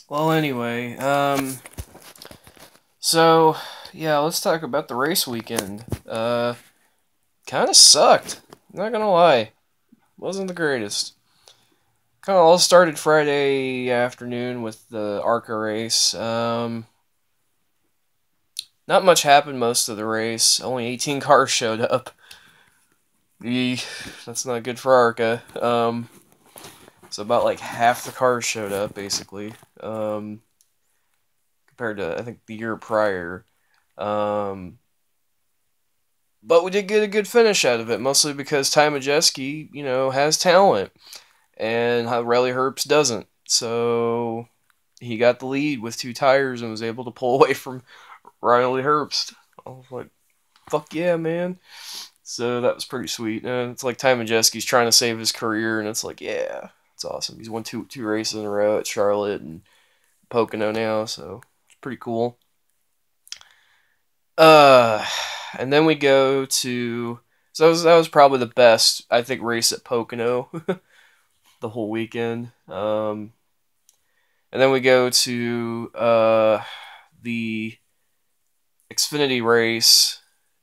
Well, anyway, so yeah, let's talk about the race weekend. Kind of sucked. Not gonna lie, wasn't the greatest. Kind of all started Friday afternoon with the ARCA race. Not much happened most of the race. Only 18 cars showed up. Eeh, that's not good for ARCA. So about like half the cars showed up basically. Compared to I think the year prior. Um, but we did get a good finish out of it, mostly because Ty Majeski, has talent, and how Riley Herbst doesn't. So he got the lead with two tires and was able to pull away from Riley Herbst. I was like, fuck yeah, man. So that was pretty sweet. And it's like Ty Majeski's trying to save his career, and it's like, yeah, it's awesome. He's won two races in a row at Charlotte and Pocono now, so it's pretty cool. Uh, and then we go to that was probably the best I think race at Pocono the whole weekend. And then we go to the Xfinity race,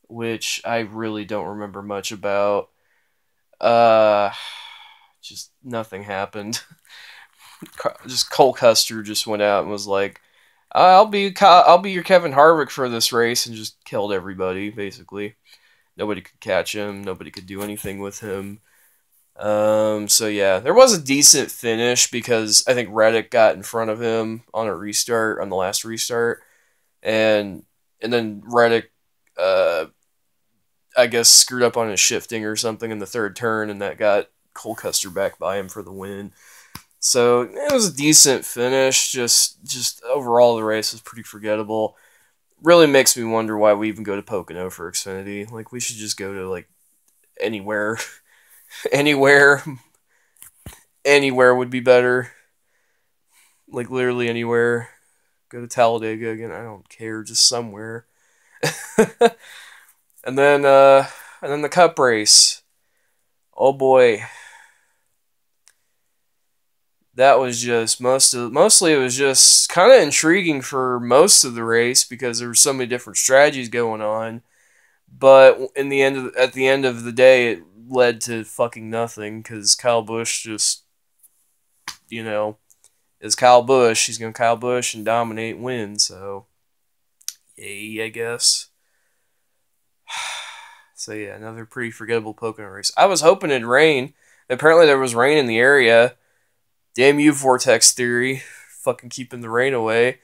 which I really don't remember much about. Uh, just nothing happened. Just Cole Custer just went out and was like, I'll be your Kevin Harvick for this race," and just killed everybody basically. Nobody could catch him. Nobody could do anything with him. So yeah, there was a decent finish because I think Reddick got in front of him on a restart on the last restart, and then Reddick, uh, I guess screwed up on his shifting or something in the third turn, and that got Cole Custer back by him for the win. So it was a decent finish. Just overall, the race was pretty forgettable. Really makes me wonder why we even go to Pocono for Xfinity. Like we should just go to like anywhere, anywhere, anywhere would be better. Like literally anywhere. Go to Talladega again. I don't care. Just somewhere. and then uh, and then the Cup race. Oh boy, that was just mostly it was just kind of intriguing for most of the race because there were so many different strategies going on. But at the end of the day, it led to fucking nothing because Kyle Busch just you know is Kyle Busch. He's gonna Kyle Busch and dominate, and win. So yay, I guess. So yeah, another pretty forgettable Pocono race. I was hoping it'd rain. Apparently there was rain in the area. Damn you, Vortex Theory. Fucking keeping the rain away.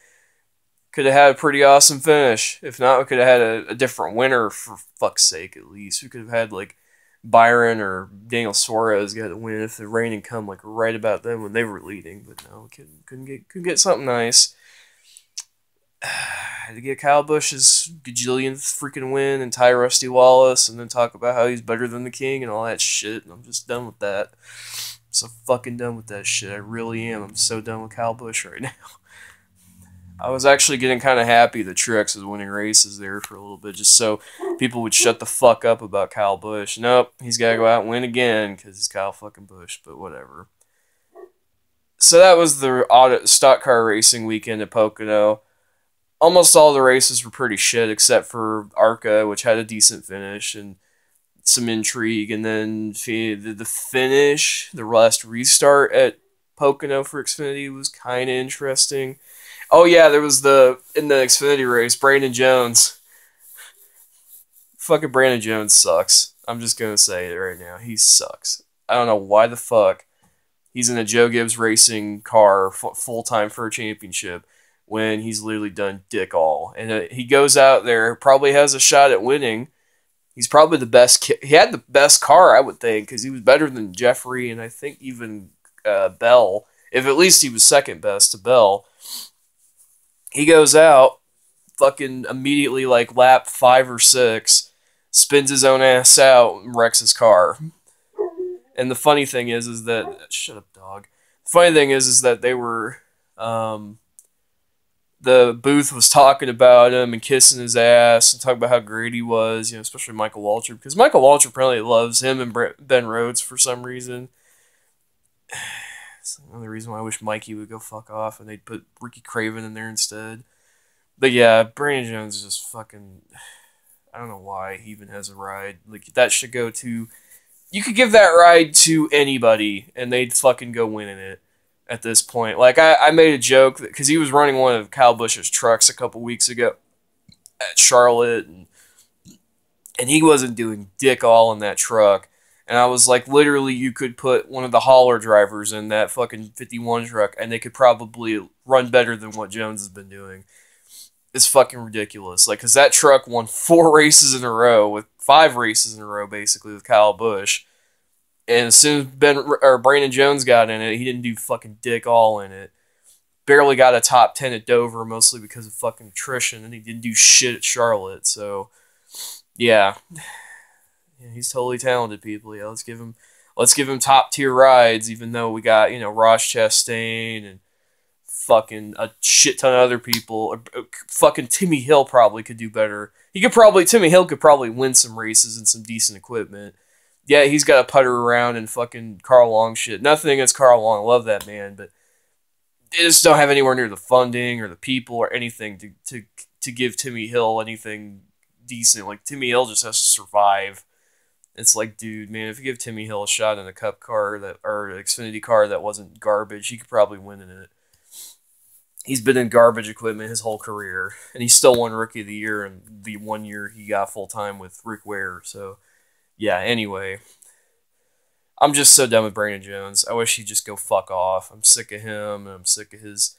Could have had a pretty awesome finish. If not, we could have had a different winner for fuck's sake, at least. We could have had, like, Byron or Daniel Suarez get a win if the rain had come, like, right about then when they were leading. But no, we couldn't get something nice. Had to get Kyle Busch's gajillionth freaking win and tie Rusty Wallace and then talk about how he's better than the king and all that shit. And I'm just done with that. I'm so fucking done with that shit. I really am. I'm so done with Kyle Busch right now. I was actually getting kind of happy that Truex was winning races there for a little bit, just so people would shut the fuck up about Kyle Busch. Nope, he's got to go out and win again because he's Kyle fucking Busch. But whatever. So that was the stock car racing weekend at Pocono. Almost all the races were pretty shit except for ARCA, which had a decent finish and some intrigue. And then the finish, the last restart at Pocono for Xfinity was kind of interesting. Oh yeah, there was in the Xfinity race, Brandon Jones. Fucking Brandon Jones sucks. I'm just gonna say it right now. He sucks. I don't know why the fuck he's in a Joe Gibbs Racing car full time for a championship when he's literally done dick all. And he goes out there, probably has a shot at winning. He's probably the best. He had the best car, I would think, because he was better than Jeffrey and I think even Bell. If at least he was second best to Bell. He goes out, fucking immediately like lap 5 or 6, spins his own ass out and wrecks his car. And the funny thing is that shut up, dog. The funny thing is that they were, the booth was talking about him and kissing his ass and talking about how great he was, especially Michael Waltrip, because Michael Waltrip apparently loves him and Ben Rhodes for some reason. It's another reason why I wish Mikey would go fuck off and they'd put Ricky Craven in there instead. But yeah, Brandon Jones is just fucking. I don't know why he even has a ride. Like, that should go to. You could give that ride to anybody and they'd fucking go winning it at this point. Like, I made a joke because he was running one of Kyle Busch's trucks a couple weeks ago at Charlotte, and he wasn't doing dick all in that truck. And I was like, literally, you could put one of the hauler drivers in that fucking 51 truck, and they could probably run better than what Jones has been doing. It's fucking ridiculous. Like, because that truck won 4 races in a row, with 5 races in a row, basically, with Kyle Busch. And as soon as Brandon Jones got in it, he didn't do fucking dick all in it. Barely got a top 10 at Dover, mostly because of fucking attrition, and he didn't do shit at Charlotte. So, yeah, he's totally talented, people. Yeah, let's give him top tier rides, even though we got, Ross Chastain and fucking a shit ton of other people. Fucking Timmy Hill probably could do better. Timmy Hill could probably win some races and some decent equipment. Yeah, he's got to putter around and fucking Carl Long shit. Nothing against Carl Long, I love that man, but they just don't have anywhere near the funding or the people or anything to give Timmy Hill anything decent. Like, Timmy Hill just has to survive. It's like, dude, man, if you give Timmy Hill a shot in a Cup car or an Xfinity car that wasn't garbage, he could probably win in it. He's been in garbage equipment his whole career, and he still won Rookie of the Year in the 1 year he got full-time with Rick Ware. So, yeah, anyway. I'm just so done with Brandon Jones. I wish he'd just go fuck off. I'm sick of him, and I'm sick of his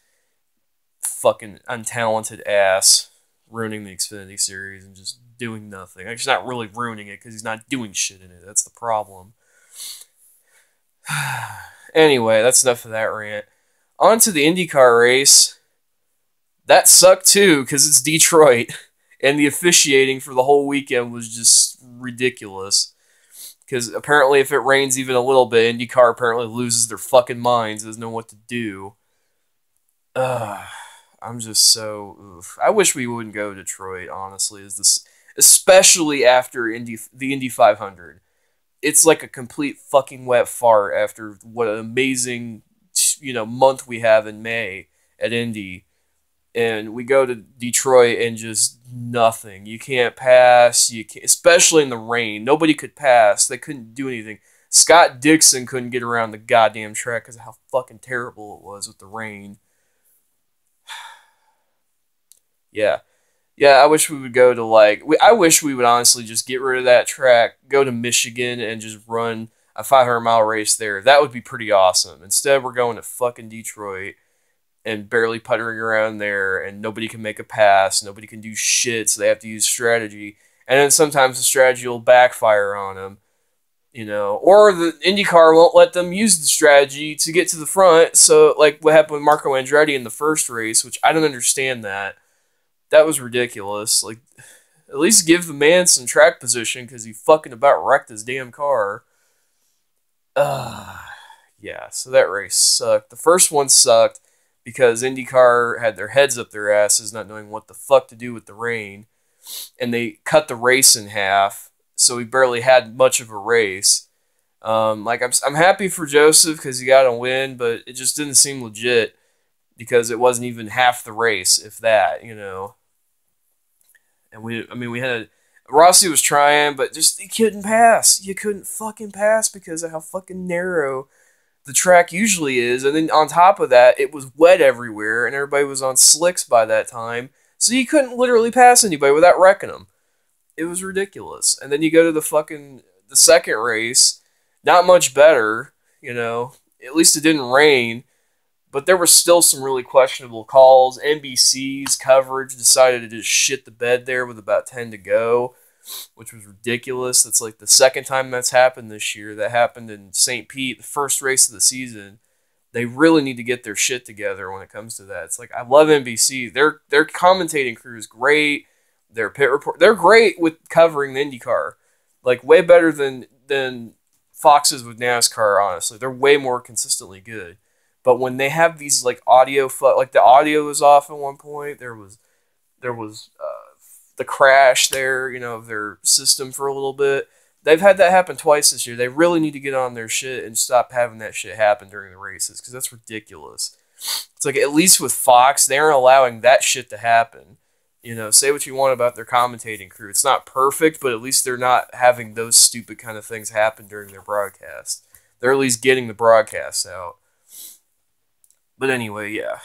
fucking untalented ass ruining the Xfinity Series and just doing nothing. Actually, not really ruining it, because he's not doing shit in it. That's the problem. Anyway, that's enough of that rant. On to the IndyCar race. That sucked too, because it's Detroit, and the officiating for the whole weekend was just ridiculous. Because apparently if it rains even a little bit, IndyCar apparently loses their fucking minds, doesn't know what to do. I'm just so... Oof. I wish we wouldn't go to Detroit, honestly, especially after the Indy 500. It's like a complete fucking wet fart after what an amazing month we have in May at Indy. And we go to Detroit and just nothing. You can't pass. Especially in the rain. Nobody could pass. They couldn't do anything. Scott Dixon couldn't get around the goddamn track because of how fucking terrible it was with the rain. Yeah. Yeah, I wish we would go to I wish we would honestly just get rid of that track, go to Michigan, and just run a 500-mile race there. That would be pretty awesome. Instead, we're going to fucking Detroit and barely puttering around there, and nobody can make a pass, nobody can do shit, so they have to use strategy. And then sometimes the strategy will backfire on them, or the IndyCar won't let them use the strategy to get to the front, so like what happened with Marco Andretti in the first race, which I don't understand that. That was ridiculous. Like, at least give the man some track position, because he fucking about wrecked his damn car. Yeah, so that race sucked. The first one sucked because IndyCar had their heads up their asses, not knowing what the fuck to do with the rain, and they cut the race in half, so we barely had much of a race. I'm happy for Joseph because he got a win, but it just didn't seem legit because it wasn't even half the race, if that, And we had Rossi was trying, but just he couldn't pass. You couldn't fucking pass because of how fucking narrow the track usually is. And then on top of that, it was wet everywhere, and everybody was on slicks by that time. So you couldn't literally pass anybody without wrecking them. It was ridiculous. And then you go to the second race, not much better, At least it didn't rain, but there were still some really questionable calls. NBC's coverage decided to just shit the bed there with about 10 to go, which was ridiculous. That's like the second time that's happened this year. That happened in St. Pete, the first race of the season. They really need to get their shit together when it comes to that. It's like, I love NBC. Their commentating crew is great. Their pit report, they're great with covering the IndyCar. Like, way better than Fox's with NASCAR, honestly. They're way more consistently good. But when they have these audio, the audio was off at one point. There was the crash there, of their system for a little bit. they've had that happen twice this year. They really need to get on their shit and stop having that shit happen during the races because that's ridiculous. It's like at least with Fox, they aren't allowing that shit to happen. You know, say what you want about their commentating crew. It's not perfect, but at least they're not having those stupid kind of things happen during their broadcast. They're at least getting the broadcast out. But anyway, yeah.